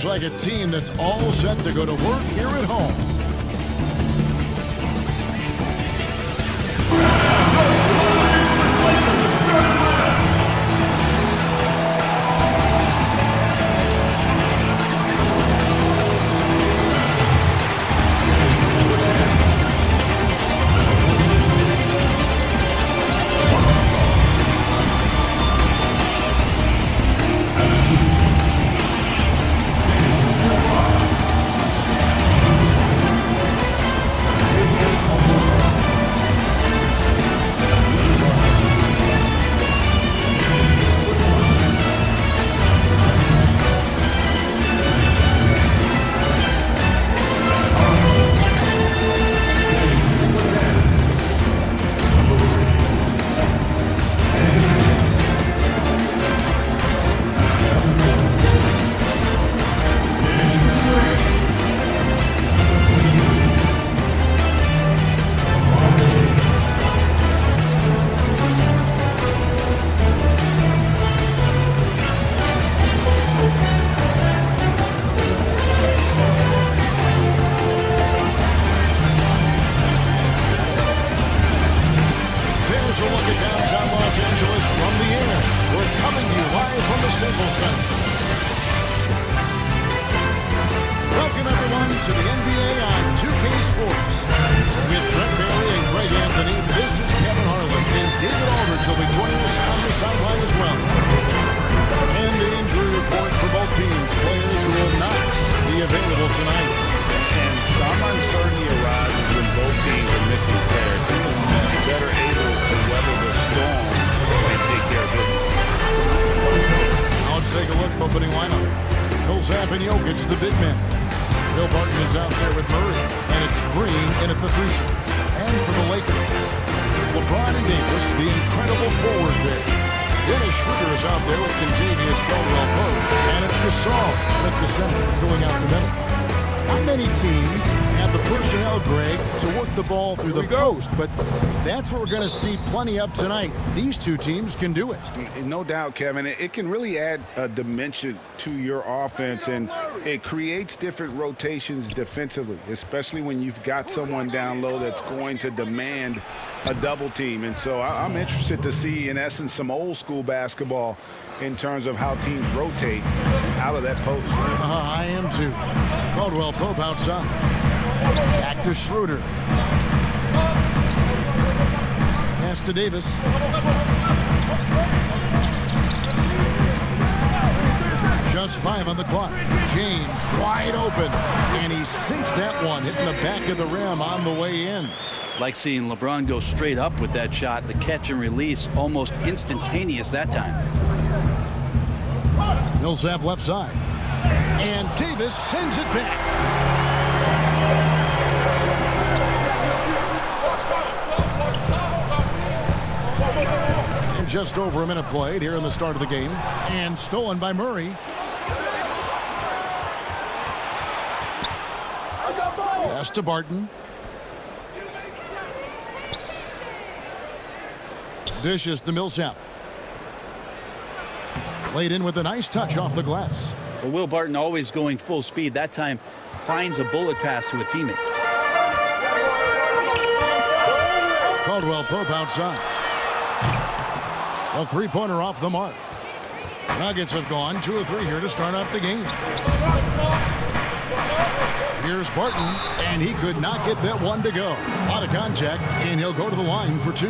Looks like a team that's all set to go to work here at home. But that's what we're going to see plenty of tonight. These two teams can do it. No doubt, Kevin. It can really add a dimension to your offense, and it creates different rotations defensively, especially when you've got someone down low that's going to demand a double team. And so I'm interested to see, in essence, some old school basketball in terms of how teams rotate out of that post. I am too. Caldwell Pope outside. Back to Schroeder. Pass to Davis. Just 5 on the clock. James wide open, and he sinks that one, hitting the back of the rim on the way in. Like seeing LeBron go straight up with that shot. The catch and release almost instantaneous that time. Millsap left side, and Davis sends it back. Just over a minute played here in the start of the game, and stolen by Murray. Pass to Barton. Dishes to Millsap. Laid in with a nice touch off the glass. Well, Will Barton always going full speed. That time finds a bullet pass to a teammate. Caldwell Pope outside. A three-pointer off the mark. Nuggets have gone 2 of 3 here to start out the game. Here's Barton, and he could not get that one to go. A lot of contact, and he'll go to the line for 2.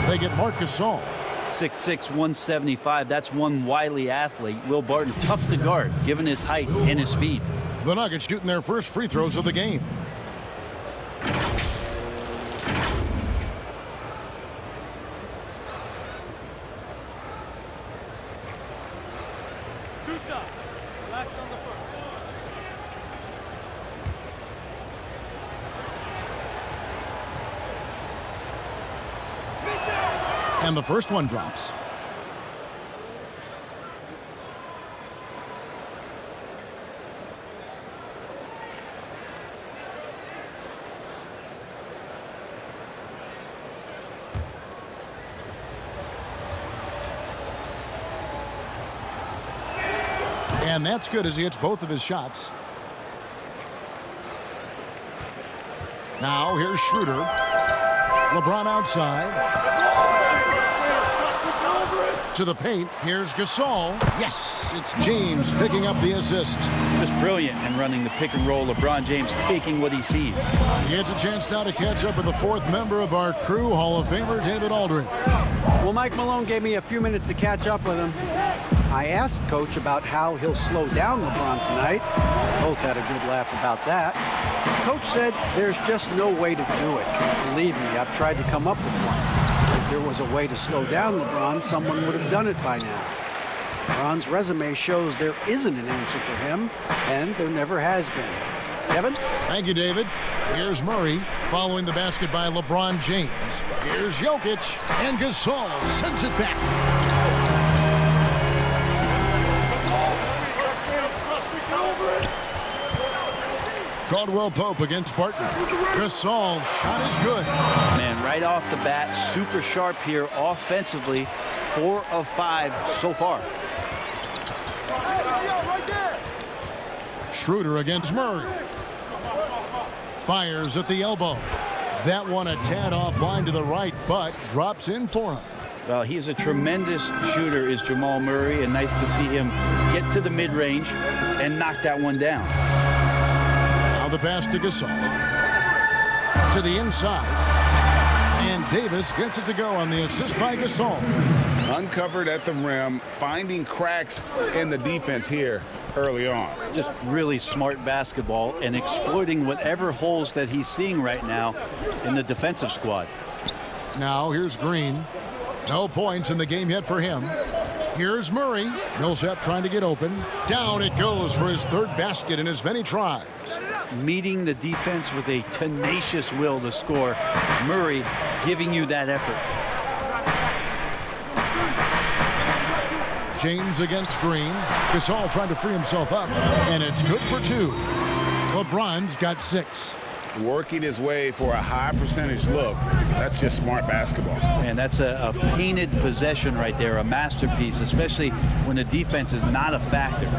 They get Marc Gasol. 6'6", 175. That's one wily athlete. Will Barton, tough to guard, given his height and his speed. The Nuggets shooting their first free throws of the game. And the first one drops. And that's good as he hits both of his shots. Now here's Schroeder. LeBron outside. To the paint. Here's Gasol. Yes, it's James picking up the assist. Just brilliant in running the pick and roll. LeBron James taking what he sees. He gets a chance now to catch up with the fourth member of our crew, Hall of Famer David Aldridge. Well, Mike Malone gave me a few minutes to catch up with him. I asked Coach about how he'll slow down LeBron tonight. Both had a good laugh about that. Coach said there's just no way to do it. Believe me, I've tried to come up with one. If there was a way to slow down LeBron, someone would have done it by now. LeBron's resume shows there isn't an answer for him, and there never has been. Kevin? Thank you, David. Here's Murray following the basket by LeBron James. Here's Jokic, and Gasol sends it back. Caldwell Pope against Barton. Gasol's shot is good. Man, right off the bat, super sharp here offensively. 4 of 5 so far. Schroeder against Murray. Fires at the elbow. That one a tad offline to the right, but drops in for him. Well, he's a tremendous shooter, is Jamal Murray, and nice to see him get to the mid-range and knock that one down. Now the pass to Gasol. To the inside. And Davis gets it to go on the assist by Gasol. Uncovered at the rim, finding cracks in the defense here early on. Just really smart basketball and exploiting whatever holes that he's seeing right now in the defensive squad. Now here's Green. No points in the game yet for him. Here's Murray. Millsap trying to get open. Down it goes for his third basket in as many tries. Meeting the defense with a tenacious will to score. Murray giving you that effort. James against Green. Gasol trying to free himself up. And it's good for 2. LeBron's got 6. Working his way for a high percentage look. That's just smart basketball. And that's a painted possession right there, a masterpiece, especially when the defense is not a factor.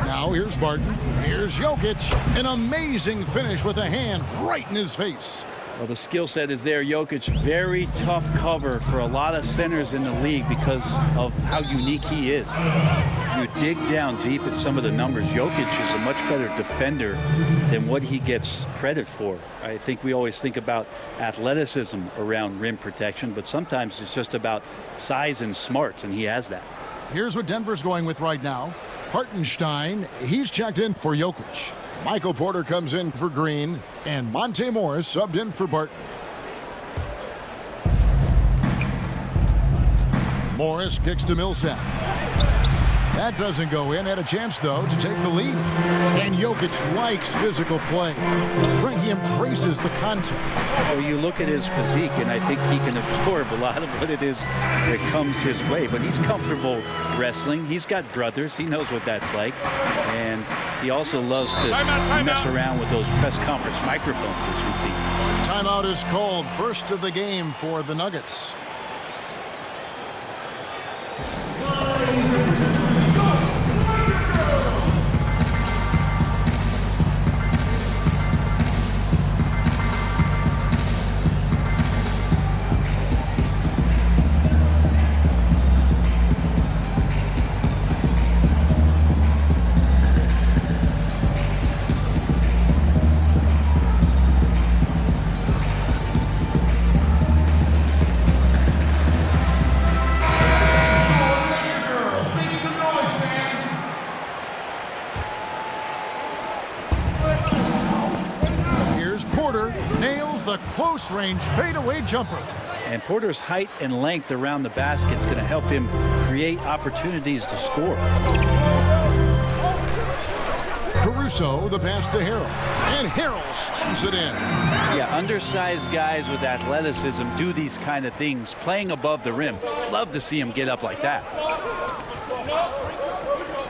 Now here's Barton. Here's Jokic. An amazing finish with a hand right in his face. Well, the skill set is there. Jokic, very tough cover for a lot of centers in the league because of how unique he is. You dig down deep at some of the numbers. Jokic is a much better defender than what he gets credit for. I think we always think about athleticism around rim protection, but sometimes it's just about size and smarts, and he has that. Here's what Denver's going with right now. Hartenstein, he's checked in for Jokic. Michael Porter comes in for Green, and Monte Morris subbed in for Barton. Morris kicks to Millsap. That doesn't go in. Had a chance, though, to take the lead. And Jokic likes physical play. He embraces the contact. Well, you look at his physique, and I think he can absorb a lot of what it is that comes his way. But he's comfortable wrestling. He's got brothers. He knows what that's like. And he also loves to mess around with those press conference microphones, as we see. Timeout is called. First of the game for the Nuggets. Close-range fadeaway jumper. And Porter's height and length around the basket is going to help him create opportunities to score. Caruso, the pass to Harrell. And Harrell slams it in. Yeah, undersized guys with athleticism do these kind of things, playing above the rim. Love to see him get up like that.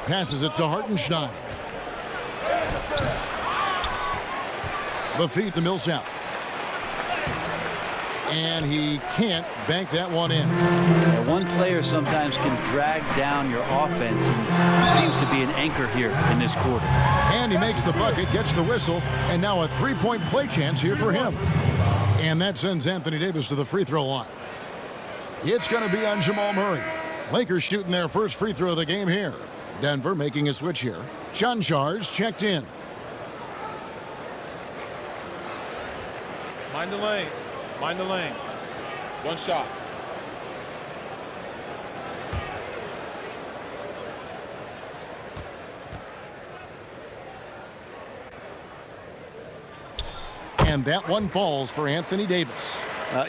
Passes it to Hartenstein. The feed to Millsap. And he can't bank that one in. One player sometimes can drag down your offense, and he seems to be an anchor here in this quarter. And he makes the bucket, gets the whistle, and now a three-point play chance here for him. And that sends Anthony Davis to the free throw line. It's going to be on Jamal Murray. Lakers shooting their first free throw of the game here. Denver making a switch here. Chanchar's checked in. Mind the lanes. Mind the lanes. One shot. And that one falls for Anthony Davis.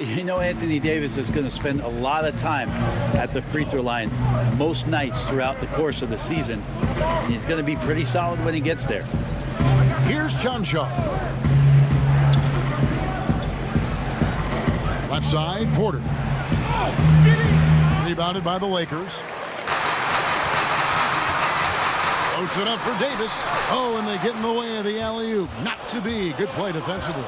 You know Anthony Davis is going to spend a lot of time at the free throw line most nights throughout the course of the season. And he's going to be pretty solid when he gets there. Here's Chanchar. Left side, Porter. Rebounded by the Lakers. Floats it up for Davis. Oh, and they get in the way of the alley-oop. Not to be. Good play defensively.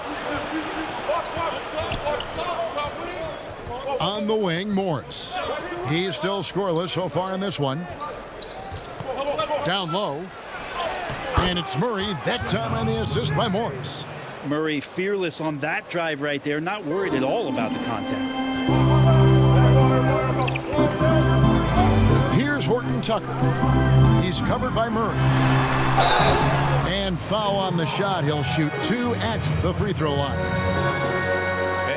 On the wing, Morris. He's still scoreless so far in this one. Down low. And it's Murray, that time on the assist by Morris. Murray fearless on that drive right there, not worried at all about the contact. Here's Horton Tucker. He's covered by Murray. And foul on the shot. He'll shoot 2 at the free throw line.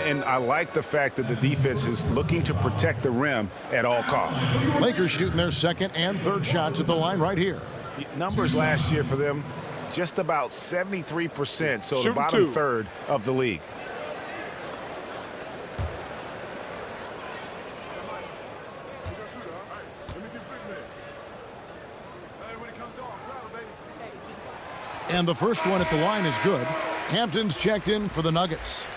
And I like the fact that the defense is looking to protect the rim at all costs. Lakers shooting their second and third shots at the line right here. Numbers last year for them, just about 73%, so the bottom third of the league. And the first one at the line is good. Hampton's checked in for the Nuggets.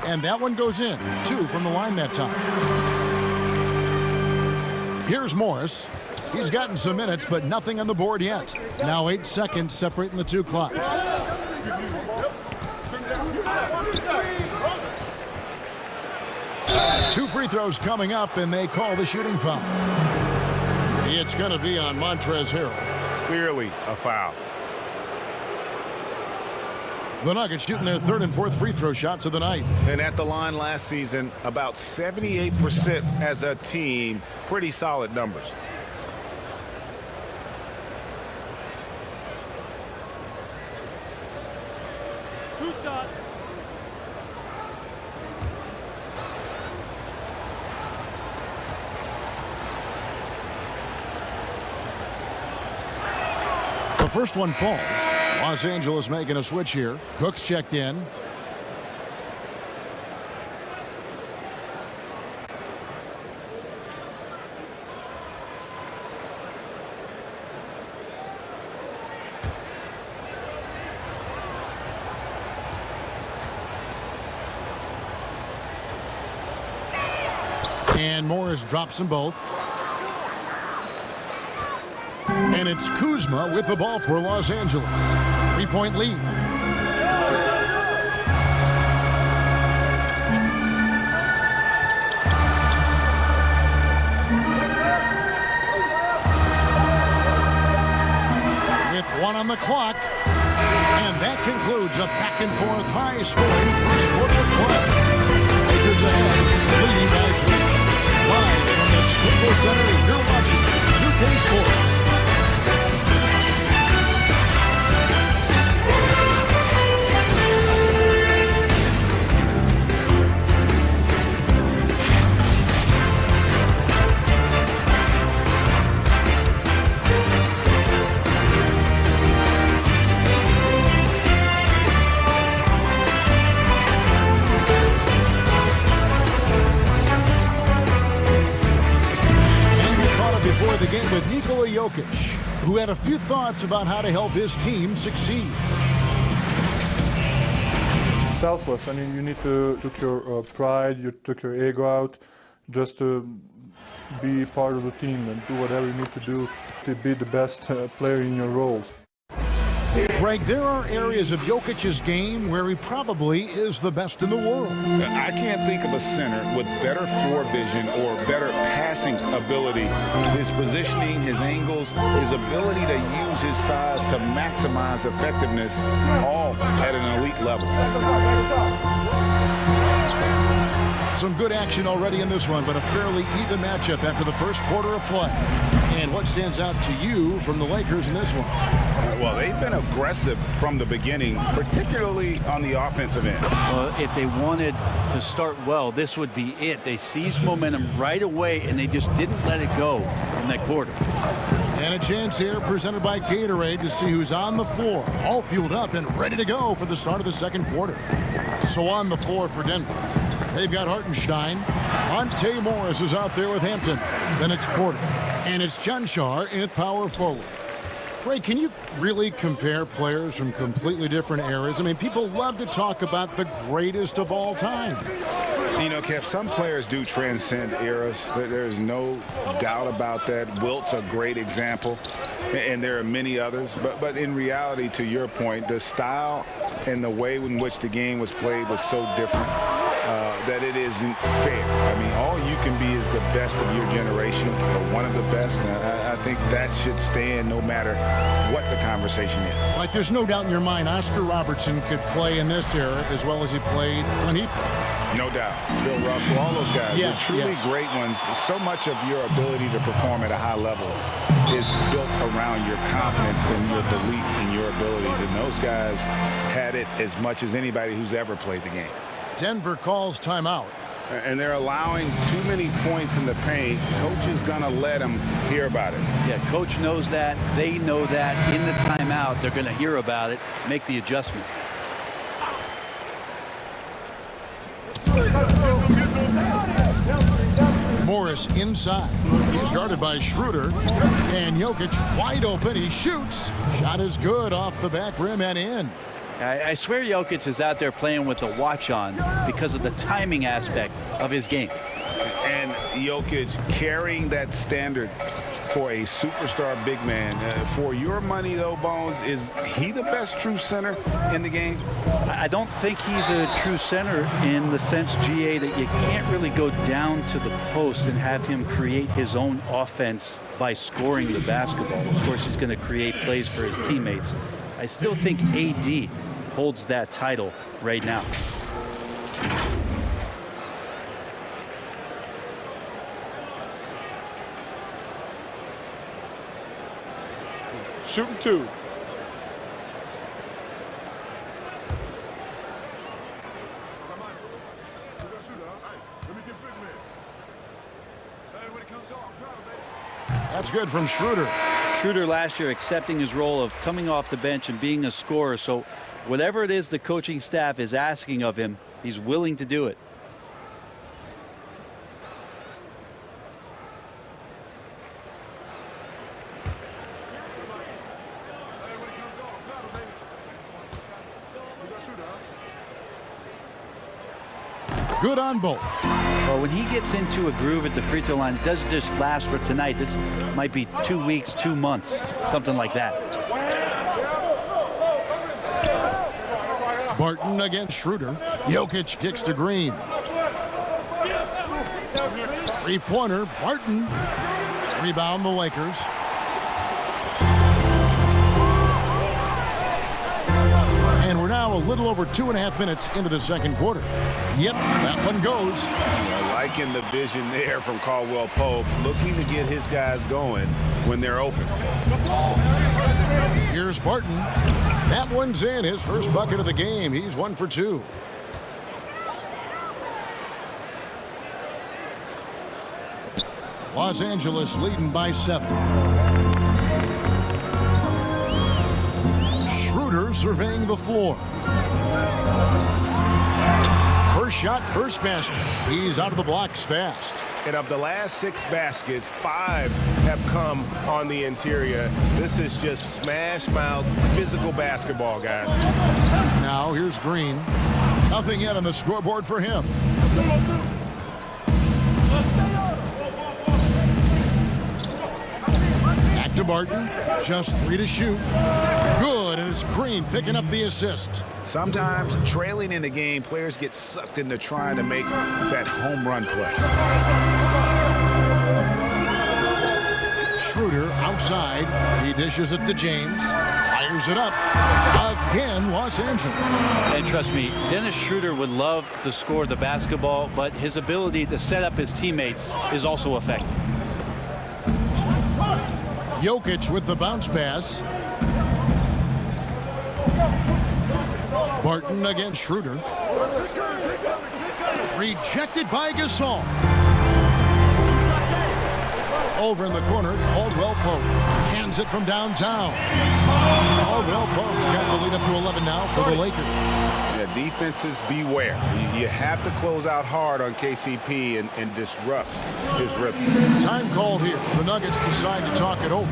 And that one goes in. 2 from the line that time. Here's Morris. He's gotten some minutes, but nothing on the board yet. Now 8 seconds separating the 2 clocks. Two free throws coming up, and they call the shooting foul. It's going to be on Montrezl Harrell. Clearly a foul. The Nuggets shooting their third and fourth free throw shots of the night. And at the line last season, about 78% as a team. Pretty solid numbers. Two shots. The first one falls. Los Angeles making a switch here. Cook's checked in. And Morris drops them both. And it's Kuzma with the ball for Los Angeles. 3-point lead. With 1 on the clock. And that concludes a back-and-forth high-scoring first quarter of play. Lakers ahead, leading by 3. Live from the Staples Center, you're watching 2K Sports. Before the game with Nikola Jokic, who had a few thoughts about how to help his team succeed. selfless, and you need to took your pride, you took your ego out, just to be part of the team and do whatever you need to do to be the best player in your roles. Greg, there are areas of Jokic's game where he probably is the best in the world. I can't think of a center with better floor vision or better passing ability. His positioning, his angles, his ability to use his size to maximize effectiveness, all at an elite level. Some good action already in this one, but a fairly even matchup after the first quarter of play. And what stands out to you from the Lakers in this one? Well, they've been aggressive from the beginning, particularly on the offensive end. Well, if they wanted to start well, this would be it. They seized momentum right away, and they just didn't let it go in that quarter. And a chance here presented by Gatorade to see who's on the floor, all fueled up and ready to go for the start of the second quarter. So on the floor for Denver, they've got Hartenstein. Monte Morris is out there with Hampton. Then it's Porter. And it's Janshar in at power forward. Greg, can you really compare players from completely different eras? I mean, people love to talk about the greatest of all time. You know, Kev, some players do transcend eras. There's no doubt about that. Wilt's a great example, and there are many others. But in reality, to your point, the style and the way in which the game was played was so different that it isn't fair. I mean, all you can be is the best of your generation, or one of the best. And I think that should stand no matter what the conversation is. Like, there's no doubt in your mind Oscar Robertson could play in this era as well as he played when he played. No doubt. Bill Russell, all those guys, yes, they're truly great ones. So much of your ability to perform at a high level is built around your confidence and your belief in your abilities. And those guys had it as much as anybody who's ever played the game. Denver calls timeout. And they're allowing too many points in the paint. Coach is going to let them hear about it. Yeah, coach knows that. They know that. In the timeout, they're going to hear about it, make the adjustment. Morris inside. He's guarded by Schroeder. And Jokic wide open. He shoots. Shot is good off the back rim and in. I swear Jokic is out there playing with the watch on because of the timing aspect of his game. And Jokic carrying that standard for a superstar big man. For your money, though, Bones, is he the best true center in the game? I don't think he's a true center in the sense, GA, that you can't really go down to the post and have him create his own offense by scoring the basketball. Of course, he's going to create plays for his teammates. I still think AD holds that title right now. Shooting two. That's good from Schroeder. Schroeder last year accepting his role of coming off the bench and being a scorer. So whatever it is the coaching staff is asking of him, he's willing to do it. Good on both. Well, when he gets into a groove at the free throw line, it doesn't just last for tonight. This might be 2 weeks, 2 months, something like that. Barton against Schroeder. Jokic kicks to Green. Three-pointer, Barton. Rebound the Lakers. And we're now a little over 2.5 minutes into the second quarter. Yep, that one goes. Liking the vision there from Caldwell Pope, looking to get his guys going when they're open. Here's Barton. That one's in, his first bucket of the game. He's 1 for 2. Los Angeles leading by 7. Schroeder surveying the floor. First shot, first basket. He's out of the blocks fast. And of the last 6 baskets, 5 have come on the interior. This is just smash mouth physical basketball, guys. Now here's Green. Nothing yet on the scoreboard for him. Back to Barton. Just 3 to shoot. Good, and it's Green picking up the assist. Sometimes trailing in the game, players get sucked into trying to make that home run play. Schroeder outside. He dishes it to James. Fires it up. Again, Los Angeles. And trust me, Dennis Schroeder would love to score the basketball, but his ability to set up his teammates is also effective. Jokic with the bounce pass. Barton against Schroeder. Rejected by Gasol. Over in the corner, Caldwell Pope cans it from downtown. Caldwell Pope's got the lead up to 11 now for the Lakers. Yeah, defenses beware. You have to close out hard on KCP and disrupt his rhythm. Time called here. The Nuggets decide to talk it over.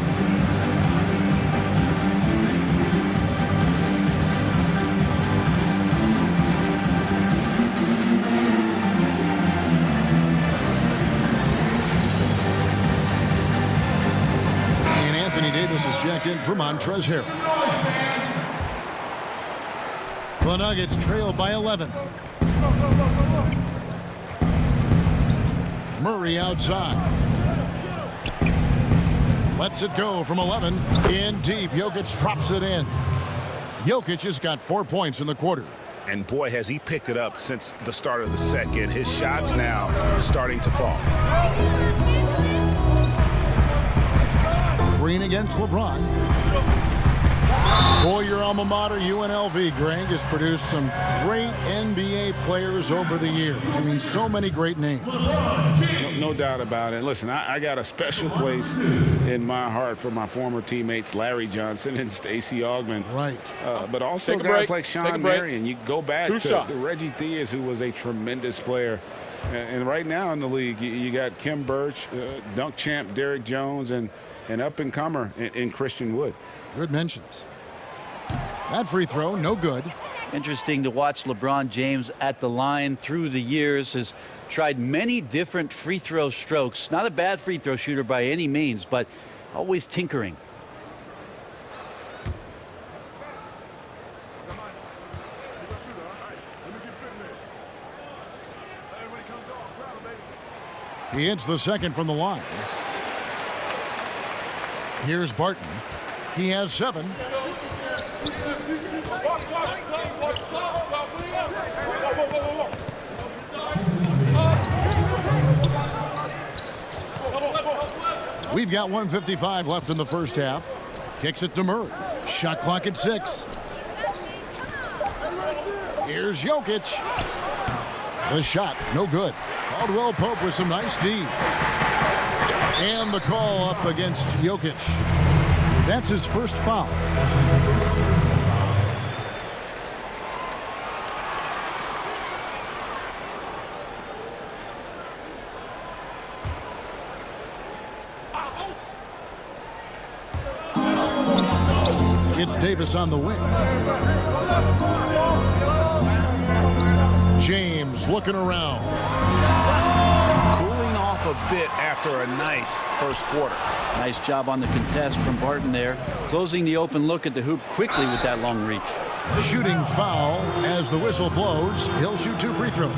Davis is checked in for Montrezl Harrell. The Nuggets trail by 11. Murray outside. Lets it go from 11. In deep. Jokic drops it in. Jokic has got 4 points in the quarter. And boy, has he picked it up since the start of the second. His shots now starting to fall. Green against LeBron. Boy, your alma mater, UNLV, Greg, has produced some great NBA players over the years. I mean, so many great names. No doubt about it. Listen, I got a special place in my heart for my former teammates, Larry Johnson and Stacey Augmon. Right. But also guys like Sean Marion. You go back to Reggie Theus, who was a tremendous player. And right now in the league, you got Kim Birch, dunk champ Derrick Jones, and an up-and-comer in Christian Wood. Good mentions. That free throw, no good. Interesting to watch LeBron James at the line through the years. Has tried many different free throw strokes. Not a bad free throw shooter by any means, but always tinkering. He hits the second from the line. Here's Barton. He has 7. We've got 1:55 left in the first half. Kicks it to Murray. Shot clock at 6. Here's Jokic. The shot, no good. Caldwell Pope with some nice D. And the call up against Jokic. That's his first foul. It's Davis on the wing. James looking around. Cooling off a bit after a nice first quarter. Nice job on the contest from Barton there. Closing the open look at the hoop quickly with that long reach. Shooting foul as the whistle blows. He'll shoot 2 free throws.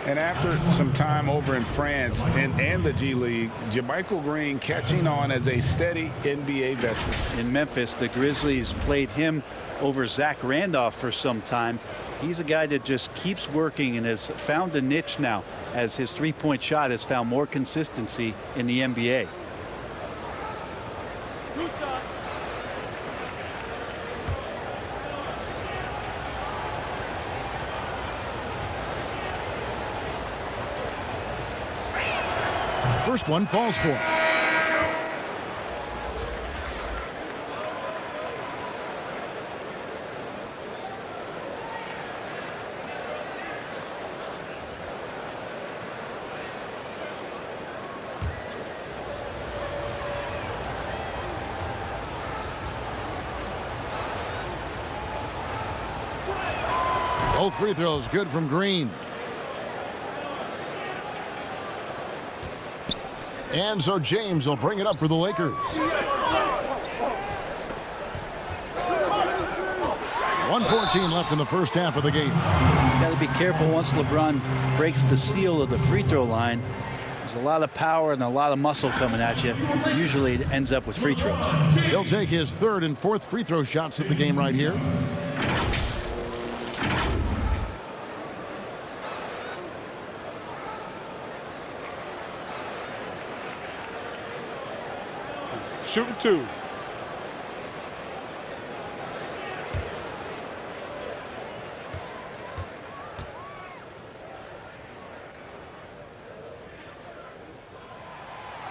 And after some time over in France and the G League, JaMychal Green catching on as a steady NBA veteran. In Memphis, the Grizzlies played him over Zach Randolph for some time. He's a guy that just keeps working and has found a niche now as his three-point shot has found more consistency in the NBA. First one falls for him. Both free throws good from Green. And so James will bring it up for the Lakers. 1:14 left in the first half of the game. Got to be careful once LeBron breaks the seal of the free throw line. There's a lot of power and a lot of muscle coming at you. Usually it ends up with free throws. He'll take his third and fourth free throw shots at the game right here. Shooting 2.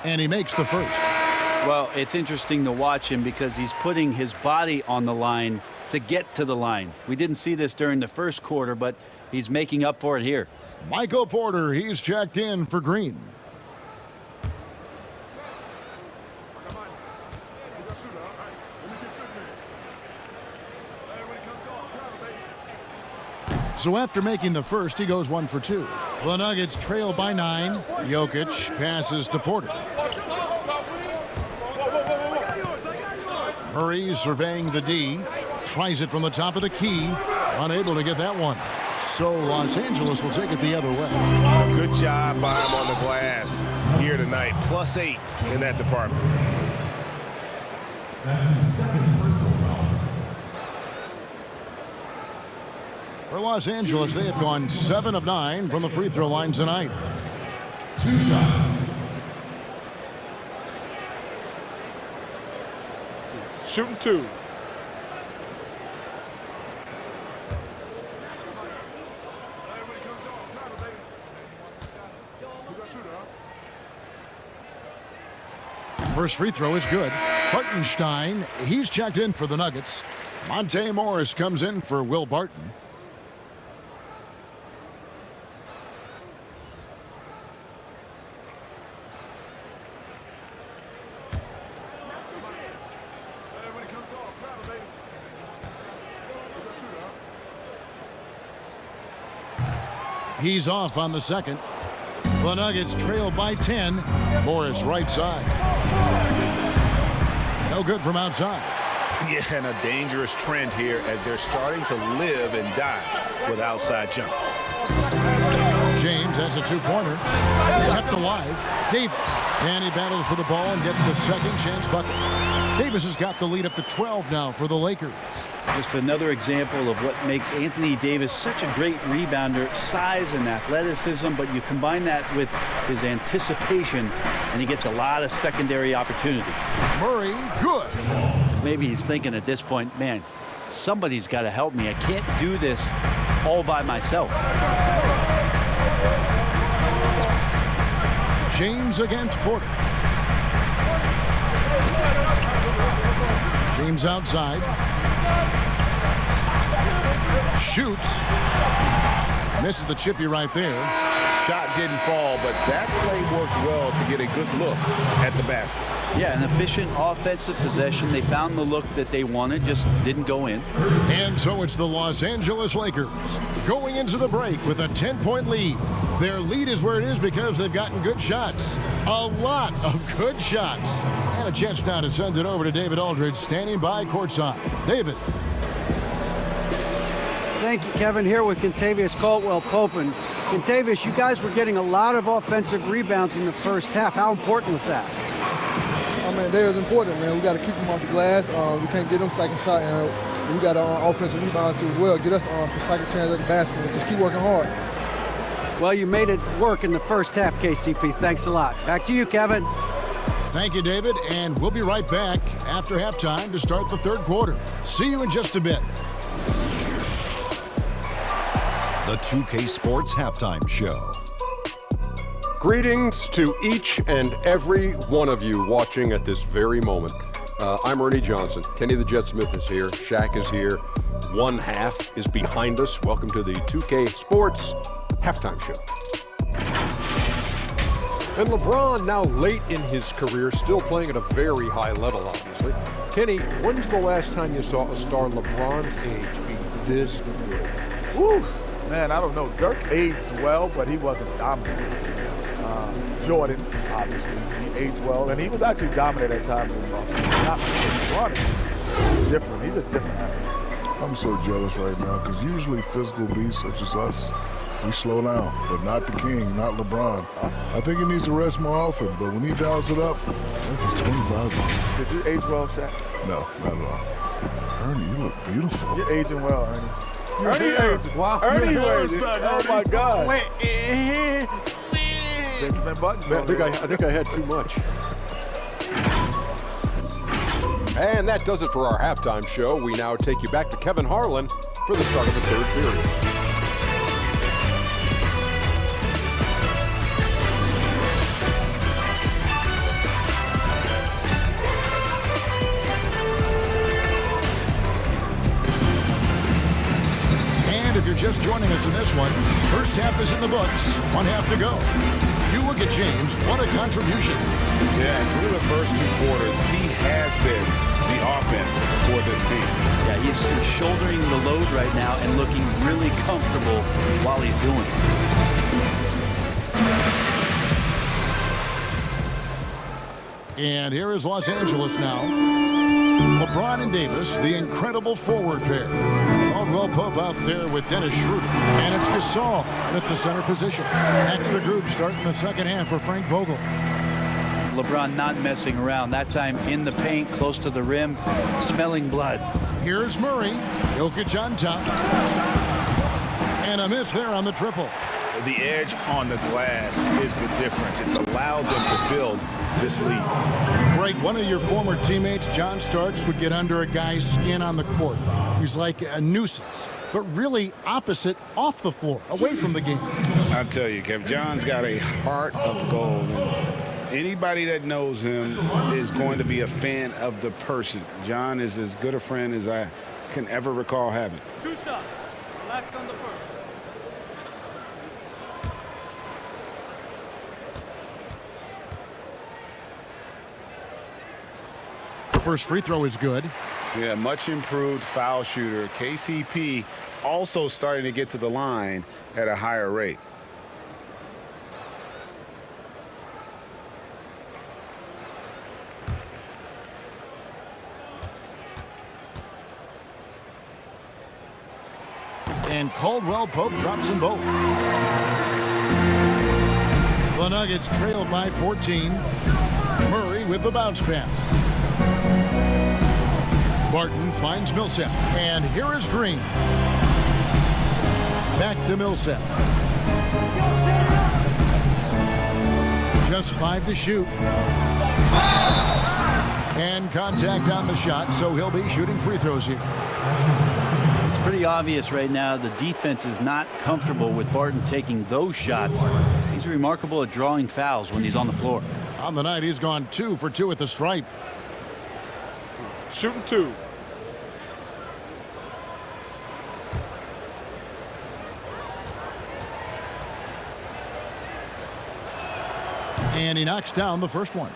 And he makes the first. Well, it's interesting to watch him because he's putting his body on the line to get to the line. We didn't see this during the first quarter, but he's making up for it here. Michael Porter, he's checked in for Green. So after making the first, he goes 1 for 2. The Nuggets trail by 9. Jokic passes to Porter. Murray surveying the D. Tries it from the top of the key. Unable to get that one. So Los Angeles will take it the other way. Good job by him on the glass here tonight. +8 in that department. That's his second personal foul. For Los Angeles, they have gone 7 of 9 from the free throw line tonight. 2 shots. Shooting 2. First free throw is good. Hartenstein, he's checked in for the Nuggets. Monte Morris comes in for Will Barton. He's off on the second. The Nuggets trail by 10. Morris right side. No good from outside. Yeah, and a dangerous trend here as they're starting to live and die with outside jump. James has a two-pointer. Kept alive. Davis. And he battles for the ball and gets the second chance bucket. Davis has got the lead up to 12 now for the Lakers. Just another example of what makes Anthony Davis such a great rebounder, size and athleticism, but you combine that with his anticipation, and he gets a lot of secondary opportunity. Murray, good. Maybe he's thinking at this point, man, somebody's got to help me. I can't do this all by myself. James against Porter. James outside. Shoots. Misses the chippy right there. Shot didn't fall, but that play worked well to get a good look at the basket. Yeah, an efficient offensive possession. They found the look that they wanted, just didn't go in. And so it's the Los Angeles Lakers going into the break with a 10-point lead. Their lead is where it is because they've gotten good shots. A lot of good shots. And a chance now to send it over to David Aldridge standing by courtside. David. Thank you, Kevin. Here with Kentavious Caldwell-Pope. Kentavious, you guys were getting a lot of offensive rebounds in the first half. How important was that? I mean, that is important, man. We got to keep them off the glass. We can't get them second shot, and we got offensive rebound too as well. Get us the second chance at the basket and just keep working hard. Well, you made it work in the first half, KCP. Thanks a lot. Back to you, Kevin. Thank you, David, and we'll be right back after halftime to start the third quarter. See you in just a bit. The 2K Sports Halftime Show. Greetings to each and every one of you watching at this very moment. I'm Ernie Johnson. Kenny the Jet Smith is here. Shaq is here. One half is behind us. Welcome to the 2K Sports Halftime Show. And LeBron, now late in his career, still playing at a very high level, obviously. Kenny, when's the last time you saw a star LeBron's age be this good? Whew, man, I don't know. Dirk aged well, but he wasn't dominant. Jordan, obviously, he aged well, and he was actually dominant at times in Boston. Not LeBron. Different. He's a different animal. I'm so jealous right now because usually physical beasts such as us, we slow down, but not the king, not LeBron. I think he needs to rest more often, but when he dials it up, I think he's 25. Did you age well, Shaq? No, not at all. Ernie, you look beautiful. You're aging well, Ernie. Ernie aging. Wow. Ernie Your aging. hair's Oh, my God. Wait. Benjamin Button. I think I had too much. And that does it for our halftime show. We now take you back to Kevin Harlan for the start of the third period. And if you're just joining us in this one, first half is in the books, one half to go. You look at James, what a contribution. Yeah, through the first 2 quarters, he has been the offense for this team. Yeah, he's shouldering the load right now and looking really comfortable while he's doing it. And here is Los Angeles now. LeBron and Davis, the incredible forward pair. Caldwell Pope out there with Dennis Schroeder. And it's Gasol at the center position. That's the group starting the second half for Frank Vogel. LeBron not messing around. That time in the paint, close to the rim, smelling blood. Here's Murray. Jokic on top. And a miss there on the triple. The edge on the glass is the difference. It's allowed them to build this lead. Greg, one of your former teammates, John Starks, would get under a guy's skin on the court. He's like a nuisance, but really opposite off the floor, away from the game. I'll tell you, Kev, John's got a heart of gold. And anybody that knows him is going to be a fan of the person. John is as good a friend as I can ever recall having. 2 shots. Relax on the first. First free throw is good. Yeah, much improved foul shooter. KCP also starting to get to the line at a higher rate. And Caldwell Pope drops them both. The Nuggets trailed by 14. Murray with the bounce pass. Barton finds Millsap. And here is Green. Back to Millsap. Just 5 to shoot. And contact on the shot, so he'll be shooting free throws here. It's pretty obvious right now the defense is not comfortable with Barton taking those shots. He's remarkable at drawing fouls when he's on the floor. On the night, he's gone 2 for 2 at the stripe. Shooting 2. And he knocks down the first one.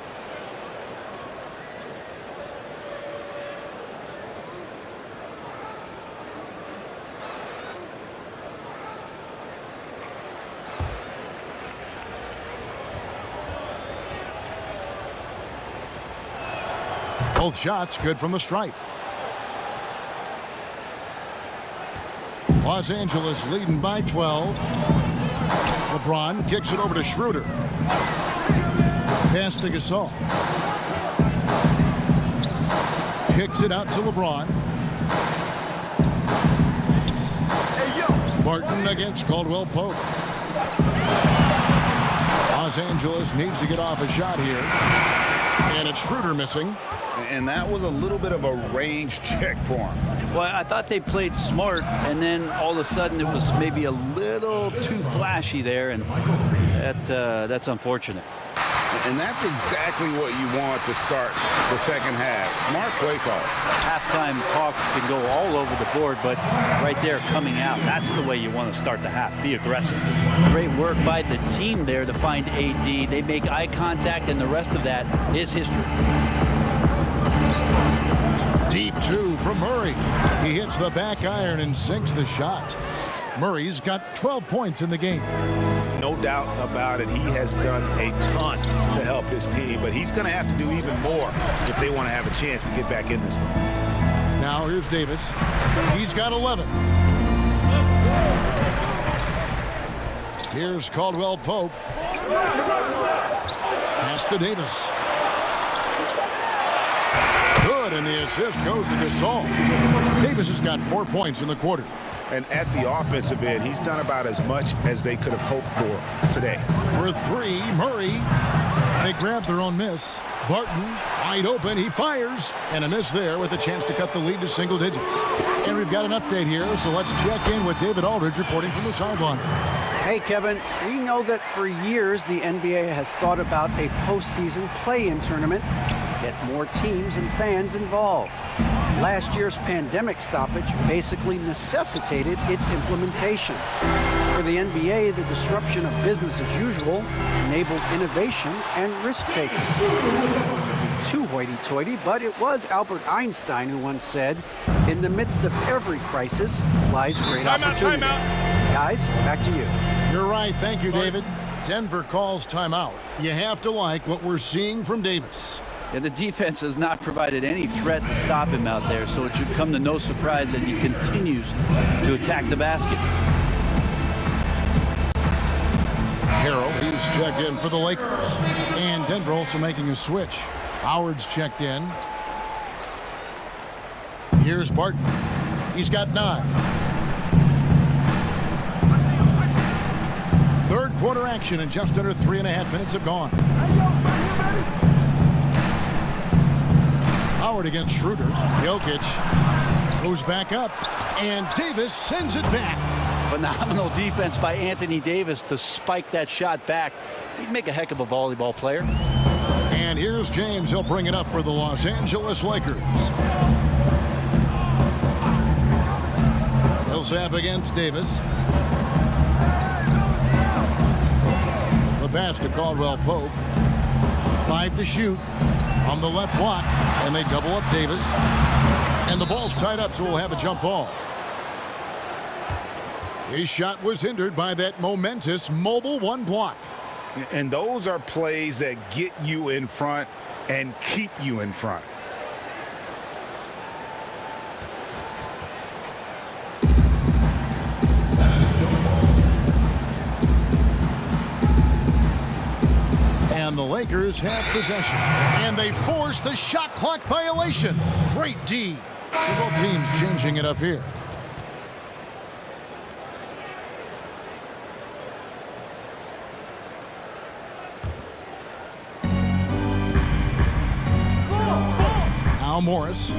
Both shots good from the stripe. Los Angeles leading by 12. LeBron kicks it over to Schroeder. Pass to Gasol. Kicks it out to LeBron. Barton against Caldwell Pope. Los Angeles needs to get off a shot here. And it's Schroeder missing. And that was a little bit of a range check for him. Well, I thought they played smart, and then all of a sudden it was maybe a little too flashy there, and that's unfortunate. And that's exactly what you want to start the second half. Smart play call. Halftime talks can go all over the board, but right there coming out, that's the way you want to start the half. Be aggressive. Great work by the team there to find AD. They make eye contact, and the rest of that is history. Deep 2 from Murray. He hits the back iron and sinks the shot. Murray's got 12 points in the game. No doubt about it. He has done a ton to help his team, but he's going to have to do even more if they want to have a chance to get back in this one. Now here's Davis. He's got 11. Here's Caldwell Pope. Pass to Davis. Good, and the assist goes to Gasol. Davis has got 4 points in the quarter. And at the offensive end, he's done about as much as they could have hoped for today. For three, Murray. They grab their own miss. Barton, wide open, he fires. And a miss there with a chance to cut the lead to single digits. And we've got an update here, so let's check in with David Aldridge reporting from the sideline. Hey, Kevin, we know that for years the NBA has thought about a postseason play-in tournament to get more teams and fans involved. Last year's pandemic stoppage basically necessitated its implementation. For the NBA, the disruption of business as usual enabled innovation and risk-taking. Too hoity-toity, but it was Albert Einstein who once said, "In the midst of every crisis lies great opportunity." Guys, back to you. You're right. Thank you, David. Denver calls timeout. You have to like what we're seeing from Davis. Yeah, the defense has not provided any threat to stop him out there, so it should come to no surprise that he continues to attack the basket. Harrell, he's checked in for the Lakers. And Denver also making a switch. Howard's checked in. Here's Barton. He's got 9. Third quarter action, and just under 3.5 minutes have gone. Howard against Schroeder. Jokic goes back up, and Davis sends it back. Phenomenal defense by Anthony Davis to spike that shot back. He'd make a heck of a volleyball player. And here's James. He'll bring it up for the Los Angeles Lakers. Millsap against Davis. The pass to Caldwell Pope. 5 to shoot from the left block, and they double up Davis. And the ball's tied up, so we'll have a jump ball. His shot was hindered by that momentous mobile 1 block. And those are plays that get you in front and keep you in front. And the Lakers have possession. And they force the shot clock violation. Great D. So both teams changing it up here. Now Morris.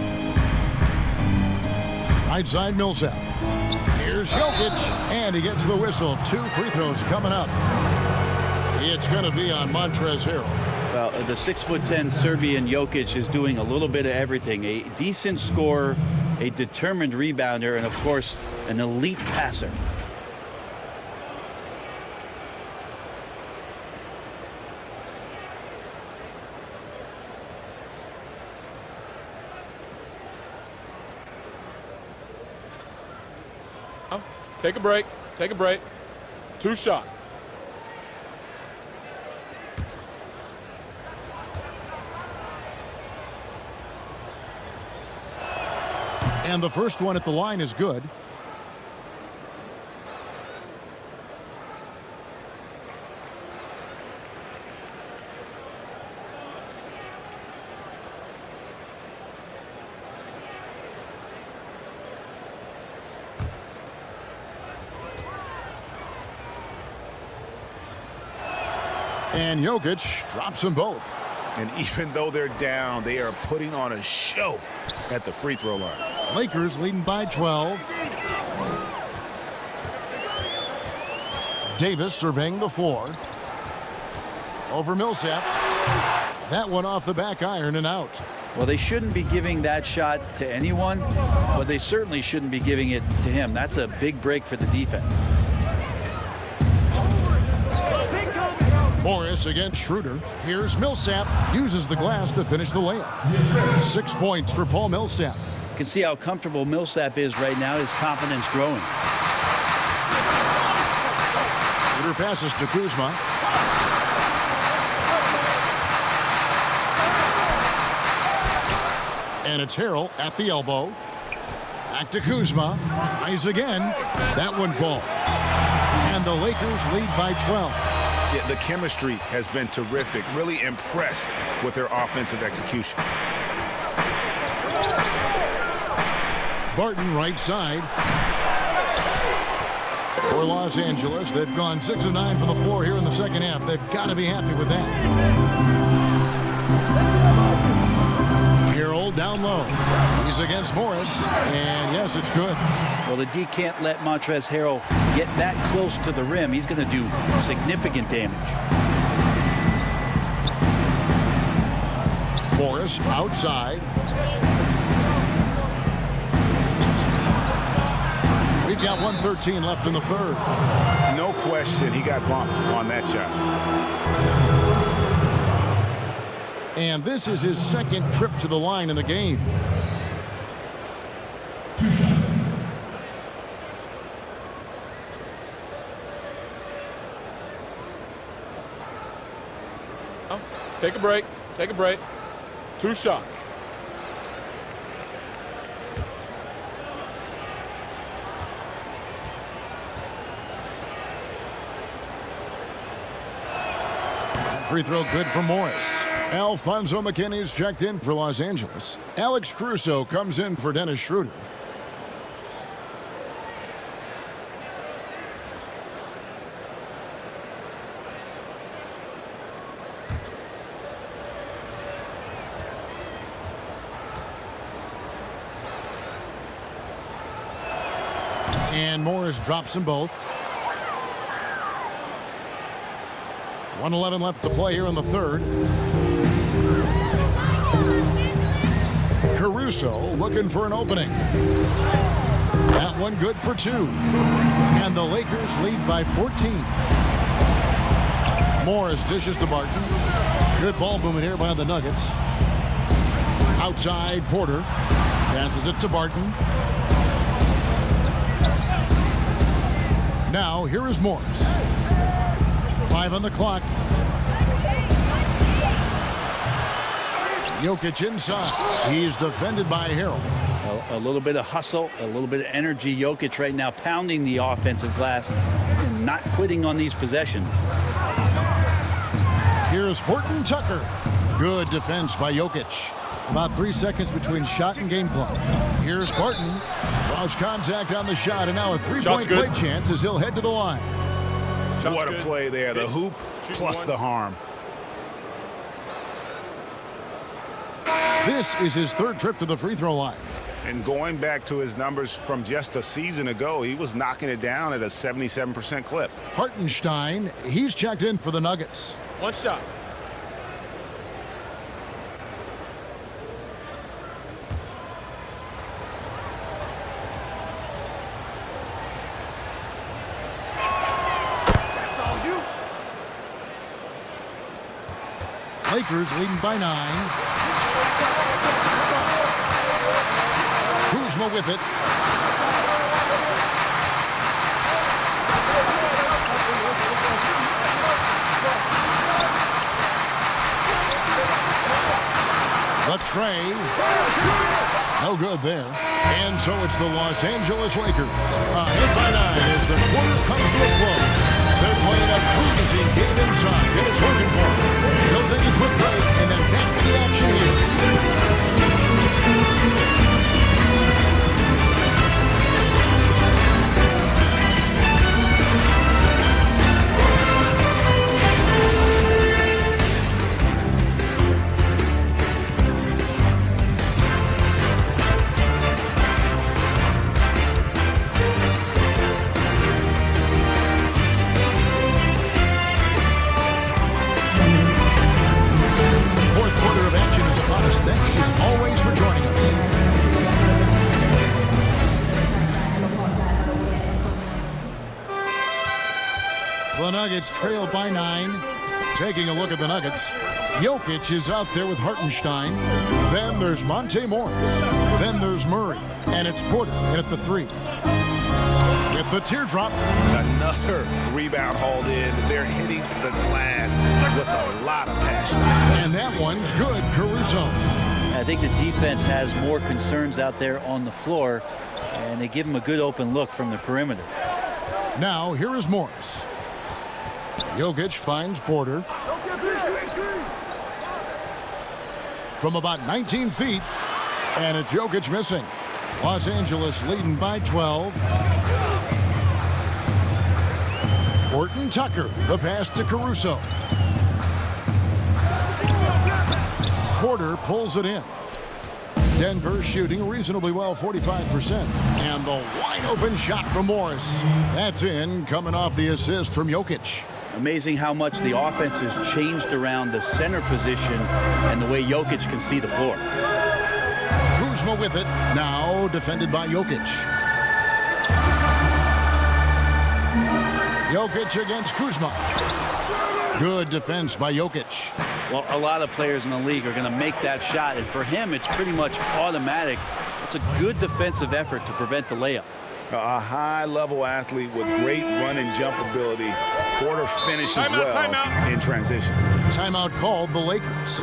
Right side Millsap. Here's Jokic. And he gets the whistle. 2 free throws coming up. It's going to be on Montrezl Harrell. Well, the 6'10" Serbian Jokic is doing a little bit of everything. A decent scorer, a determined rebounder, and of course, an elite passer. Take a break. Take a break. 2 shots. And the first one at the line is good. And Jokic drops them both. And even though they're down, they are putting on a show at the free throw line. Lakers leading by 12. Davis surveying the floor. Over Millsap. That one off the back iron and out. Well, they shouldn't be giving that shot to anyone, but they certainly shouldn't be giving it to him. That's a big break for the defense. Morris against Schroeder. Here's Millsap. Uses the glass to finish the layup. 6 points for Paul Millsap. You can see how comfortable Millsap is right now. His confidence growing. Porter passes to Kuzma. And it's Harrell at the elbow. Back to Kuzma. Tries again. That one falls. And the Lakers lead by 12. Yeah, the chemistry has been terrific. Really impressed with their offensive execution. Barton right side. For Los Angeles, they've gone 6 of 9 from the floor here in the second half. They've got to be happy with that. Harrell down low. He's against Morris, and yes, it's good. Well, the D can't let Montrezl Harrell get that close to the rim. He's going to do significant damage. Morris outside. We've got 1:13 left in the third. No question, he got bumped on that shot. And this is his second trip to the line in the game. Take a break. Take a break. 2 shots. Free throw good for Morris. Alfonso McKinney's checked in for Los Angeles. Alex Caruso comes in for Dennis Schroeder. And Morris drops them both. 1:11 left to play here in the third. Caruso looking for an opening. That one good for 2. And the Lakers lead by 14. Morris dishes to Barton. Good ball movement here by the Nuggets. Outside Porter. Passes it to Barton. Now here is Morris. 5 on the clock. Jokic inside. He's defended by Harrell. A little bit of hustle, a little bit of energy. Jokic right now pounding the offensive glass and not quitting on these possessions. Here's Horton Tucker. Good defense by Jokic. About 3 seconds between shot and game clock. Here's Barton. Draws contact on the shot, and now a 3-point play chance as he'll head to the line. What a play there. The hoop plus the harm. This is his third trip to the free throw line. And going back to his numbers from just a season ago, he was knocking it down at a 77% clip. Hartenstein, he's checked in for the Nuggets. 1 shot. Lakers leading by 9. Kuzma with it. The tray. No good there. And so it's the Los Angeles Lakers. Ahead by 9 as the quarter comes to a close. They're playing a pleasing game inside, and it's working for them. They'll take a quick break and then back to the action here. Thanks as always for joining us. The Nuggets trail by 9. Taking a look at the Nuggets. Jokic is out there with Hartenstein. Then there's Monte Morris. Then there's Murray. And it's Porter at the 3. with the teardrop. Another rebound hauled in. They're hitting the glass with a lot of passion. And that one's good, Caruso. I think the defense has more concerns out there on the floor, and they give him a good open look from the perimeter. Now, here is Morris. Jokic finds Porter. From about 19 feet, and it's Jokic missing. Los Angeles leading by 12. Horton Tucker, the pass to Caruso. Porter pulls it in. Denver shooting reasonably well, 45%. And the wide open shot from Morris. That's in, coming off the assist from Jokic. Amazing how much the offense has changed around the center position and the way Jokic can see the floor. Kuzma with it, now defended by Jokic. Jokic against Kuzma. Good defense by Jokic. Well, a lot of players in the league are going to make that shot, and for him, it's pretty much automatic. It's a good defensive effort to prevent the layup. A high-level athlete with great run and jump ability. Porter finishes well in transition. Timeout called the Lakers.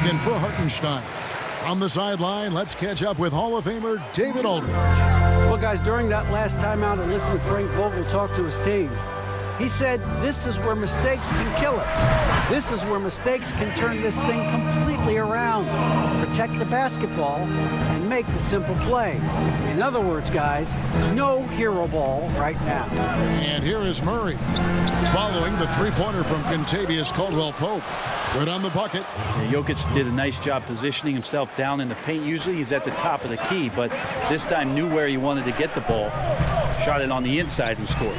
In for Hartenstein. On the sideline, let's catch up with Hall of Famer David Aldridge. Well, guys, during that last timeout, I listened to Frank Vogel talk to his team. He said, this is where mistakes can kill us. This is where mistakes can turn this thing completely around. Protect the basketball and make the simple play. In other words, guys, no hero ball right now. And here is Murray, following the three-pointer from Kentavious Caldwell-Pope. Good on the bucket. Yeah, Jokic did a nice job positioning himself down in the paint. Usually he's at the top of the key, but this time knew where he wanted to get the ball. Shot it on the inside and scored.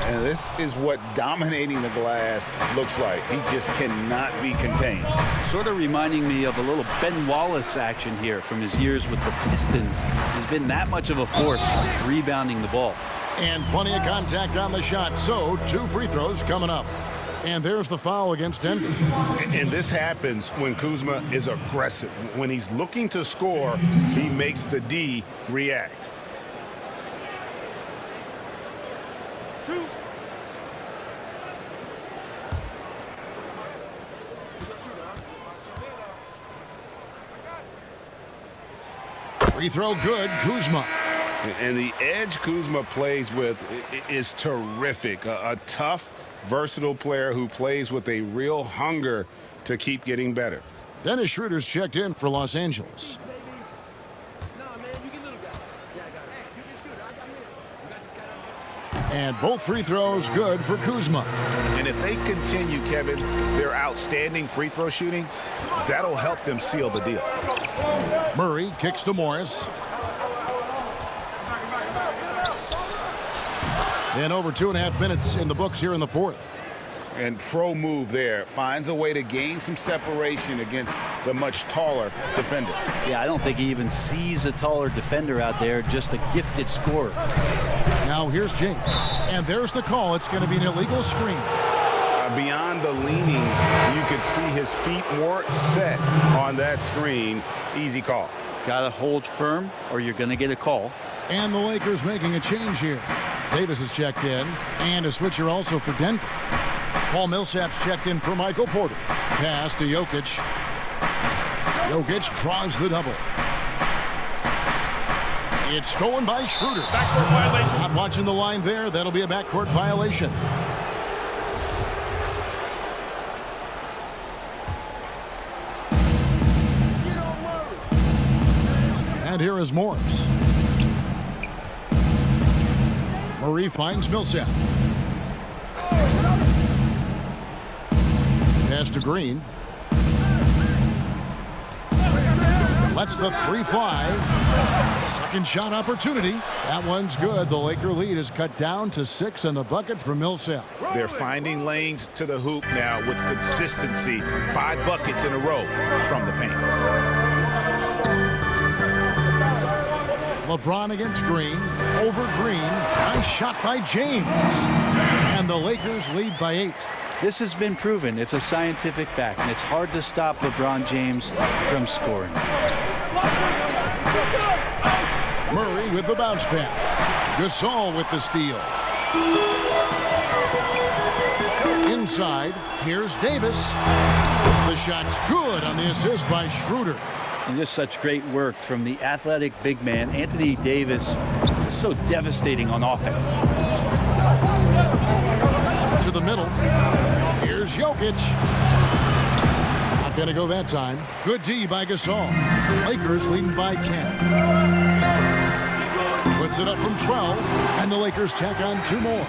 And this is what dominating the glass looks like. He just cannot be contained. Sort of reminding me of a little Ben Wallace action here from his years with the Pistons. He's been that much of a force rebounding the ball. And plenty of contact on the shot, so 2 free throws coming up. And there's the foul against Denver. And this happens when Kuzma is aggressive. When he's looking to score, he makes the D react. Free throw good, Kuzma. And the edge Kuzma plays with is terrific. A tough, versatile player who plays with a real hunger to keep getting better. Dennis Schroeder's checked in for Los Angeles. And both free throws good for Kuzma. And if they continue, Kevin, their outstanding free throw shooting, that'll help them seal the deal. Murray kicks to Morris. And over 2.5 minutes in the books here in the fourth. And pro move there. Finds a way to gain some separation against the much taller defender. Yeah, I don't think he even sees a taller defender out there, just a gifted scorer. Now here's James. And there's the call. It's going to be an illegal screen. Beyond the leaning, you could see his feet more set on that screen. Easy call. Got to hold firm or you're going to get a call. And the Lakers making a change here. Davis is checked in. And a switcher also for Denver. Paul Millsap's checked in for Michael Porter. Pass to Jokic. Jokic draws the double. It's stolen by Schroeder. Backcourt violation. Not watching the line there. That'll be a backcourt violation. And here is Morris. Murray finds Millsap. Pass to Green. Lets the three fly. Second shot opportunity. That one's good. The Laker lead is cut down to 6 and the bucket from Millsap. They're finding lanes to the hoop now with consistency. 5 buckets in a row from the paint. LeBron against Green. Over Green. Nice shot by James. And the Lakers lead by 8. This has been proven. It's a scientific fact, and it's hard to stop LeBron James from scoring. Murray with the bounce pass. Gasol with the steal. Inside, here's Davis. The shot's good on the assist by Schroeder. And just such great work from the athletic big man, Anthony Davis. Just so devastating on offense. To the middle. Here's Jokic. Not going to go that time. Good D by Gasol. Lakers leading by 10. Puts it up from 12, and the Lakers tack on 2 more.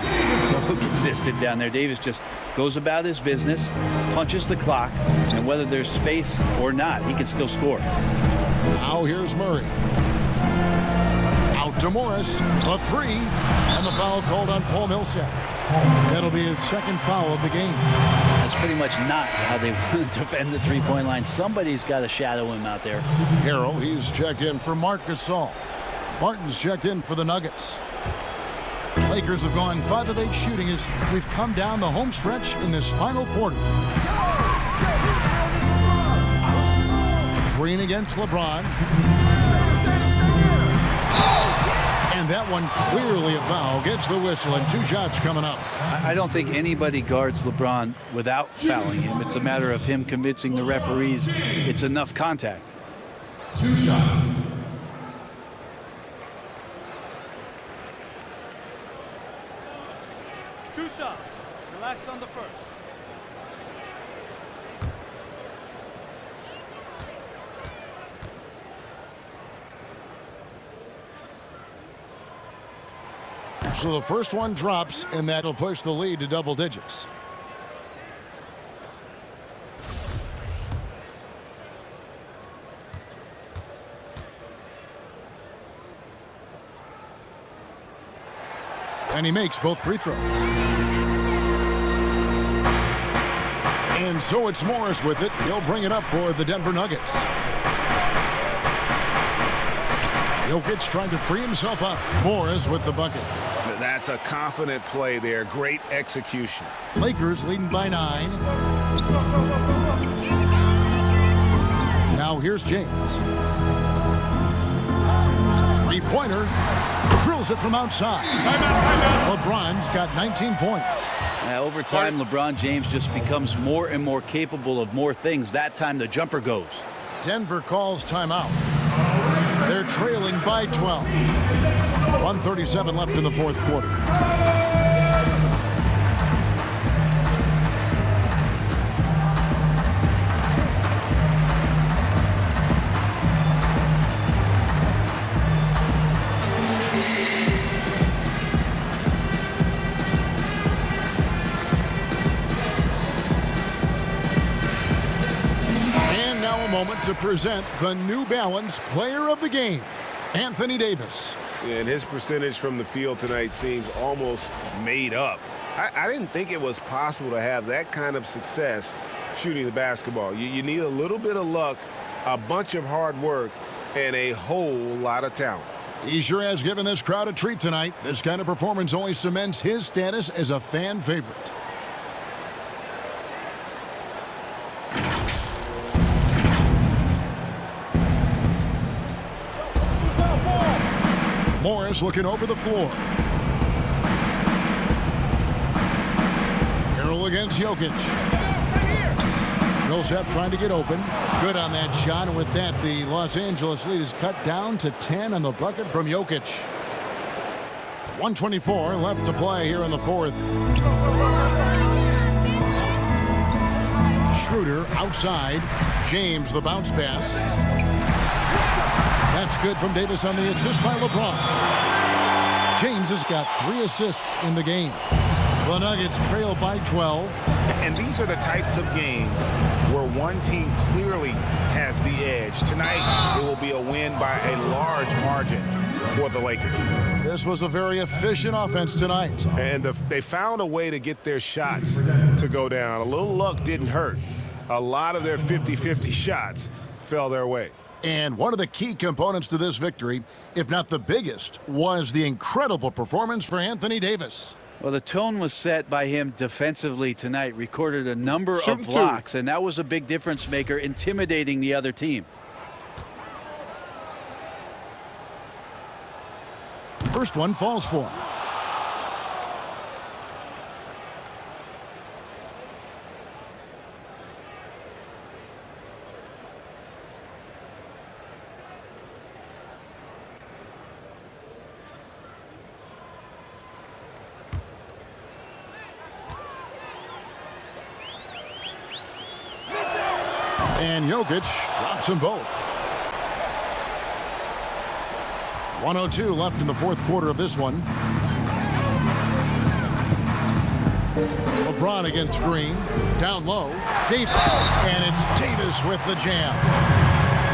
So consistent down there. Davis just goes about his business, punches the clock, and whether there's space or not, he can still score. Now here's Murray. Out to Morris. A 3, and the foul called on Paul Millsap. That'll be his second foul of the game. That's pretty much not how they want to defend the three-point line. Somebody's got to shadow him out there. Harrell, he's checked in for Marc Gasol. Martin's checked in for the Nuggets. Lakers have gone 5 of 8 shooting as we've come down the home stretch in this final quarter. Green against LeBron. And that one clearly a foul. Gets the whistle and 2 shots coming up. I don't think anybody guards LeBron without fouling him. It's a matter of him convincing the referees it's enough contact. 2 shots. Two shots. Relax on the first. So the first one drops, and that'll push the lead to double digits. And he makes both free throws. And so it's Morris with it. He'll bring it up for the Denver Nuggets. Jokic trying to free himself up. Morris with the bucket. That's a confident play there. Great execution. Lakers leading by 9. Now here's James. Three-pointer. Drills it from outside. LeBron's got 19 points. Now, over time, LeBron James just becomes more and more capable of more things. That time, the jumper goes. Denver calls timeout. They're trailing by 12. 1:37 left in the fourth quarter. And now a moment to present the New Balance Player of the Game, Anthony Davis. And his percentage from the field tonight seems almost made up. I didn't think it was possible to have that kind of success shooting the basketball. You need a little bit of luck, a bunch of hard work, and a whole lot of talent. He sure has given this crowd a treat tonight. This kind of performance only cements his status as a fan favorite. Morris looking over the floor. Harrell against Jokic. Millsap trying to get open. Good on that shot, and with that, the Los Angeles lead is cut down to 10 on the bucket from Jokic. 1:24 left to play here in the fourth. Schroeder outside. James the bounce pass. That's good from Davis on the assist by LeBron. James has got 3 assists in the game. The Nuggets trail by 12. And these are the types of games where one team clearly has the edge. Tonight, it will be a win by a large margin for the Lakers. This was a very efficient offense tonight. And they found a way to get their shots to go down. A little luck didn't hurt. A lot of their 50-50 shots fell their way. And one of the key components to this victory, if not the biggest, was the incredible performance for Anthony Davis. Well, the tone was set by him defensively tonight. Recorded a number of blocks, and that was a big difference maker, intimidating the other team. First one falls for him. And Jokic drops them both. 1:02 left in the fourth quarter of this one. LeBron against Green. Down low. Davis. And it's Davis with the jam.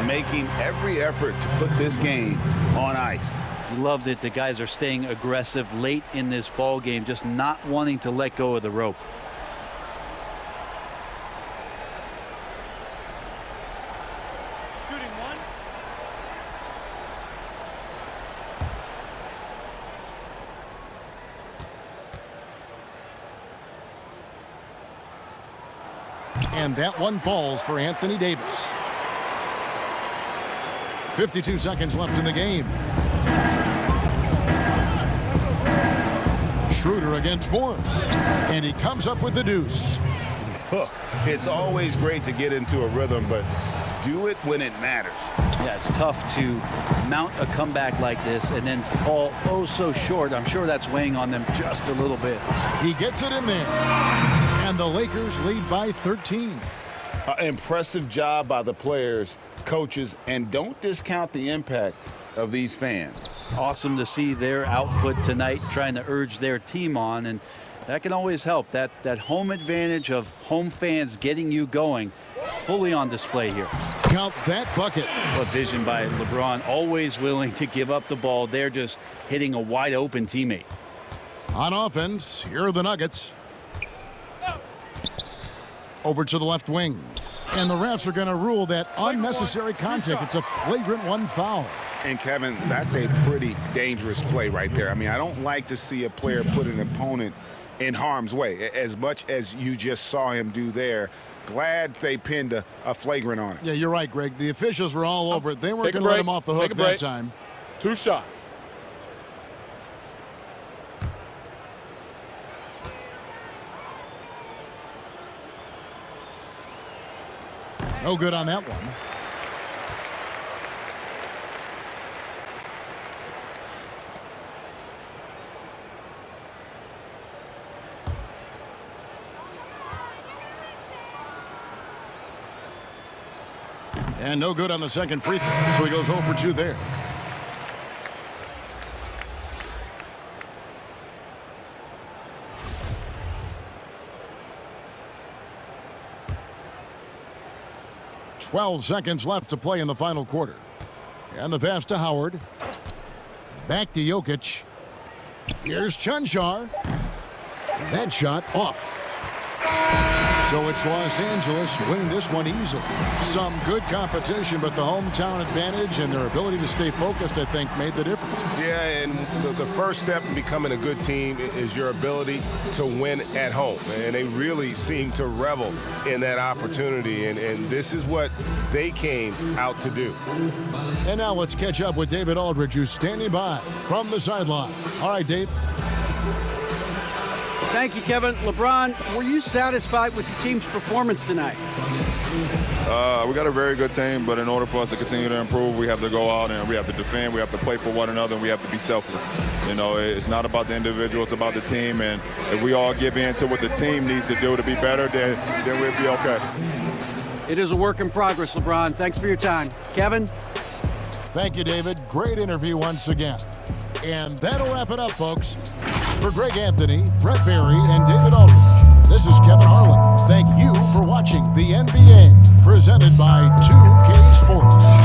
Making every effort to put this game on ice. Loved it. The guys are staying aggressive late in this ball game, just not wanting to let go of the rope. And that one falls for Anthony Davis. 52 seconds left in the game. Schroeder against Morris. And he comes up with the deuce. Look, it's always great to get into a rhythm, but do it when it matters. Yeah, it's tough to mount a comeback like this and then fall oh so short. I'm sure that's weighing on them just a little bit. He gets it in there. And the Lakers lead by 13. Impressive job by the players, coaches, and don't discount the impact of these fans. Awesome to see their output tonight, trying to urge their team on, and that can always help. That home advantage of home fans getting you going, fully on display here. Count that bucket. A vision by LeBron, always willing to give up the ball. They're just hitting a wide open teammate. On offense, here are the Nuggets. Over to the left wing. And the refs are going to rule that unnecessary contact. It's a flagrant one foul. And Kevin, that's a pretty dangerous play right there. I mean, I don't like to see a player put an opponent in harm's way, as much as you just saw him do there. Glad they pinned a flagrant on it. Yeah, you're right, Greg. The officials were all over it. They weren't going to let him off the hook that time. 2 shots. No good on that one. And no good on the second free throw, so he goes 0 for 2 there. Twelve seconds left to play in the final quarter. And the pass to Howard. Back to Jokic. Here's Chunchar. That shot off. So it's Los Angeles winning this one easily. Some good competition, but the hometown advantage and their ability to stay focused, I think, made the difference. Yeah, and the first step in becoming a good team is your ability to win at home. And they really seem to revel in that opportunity, and this is what they came out to do. And now let's catch up with David Aldridge, who's standing by from the sideline. All right, Dave. Thank you, Kevin. LeBron, were you satisfied with the team's performance tonight? We got a very good team, but in order for us to continue to improve, we have to go out and we have to defend, we have to play for one another, and we have to be selfless. You know, it's not about the individual, it's about the team, and if we all give in to what the team needs to do to be better, then we'll be okay. It is a work in progress, LeBron. Thanks for your time. Kevin? Thank you, David. Great interview once again. And that'll wrap it up, folks. For Greg Anthony, Brett Berry, and David Aldridge, this is Kevin Harlan. Thank you for watching the NBA, presented by 2K Sports.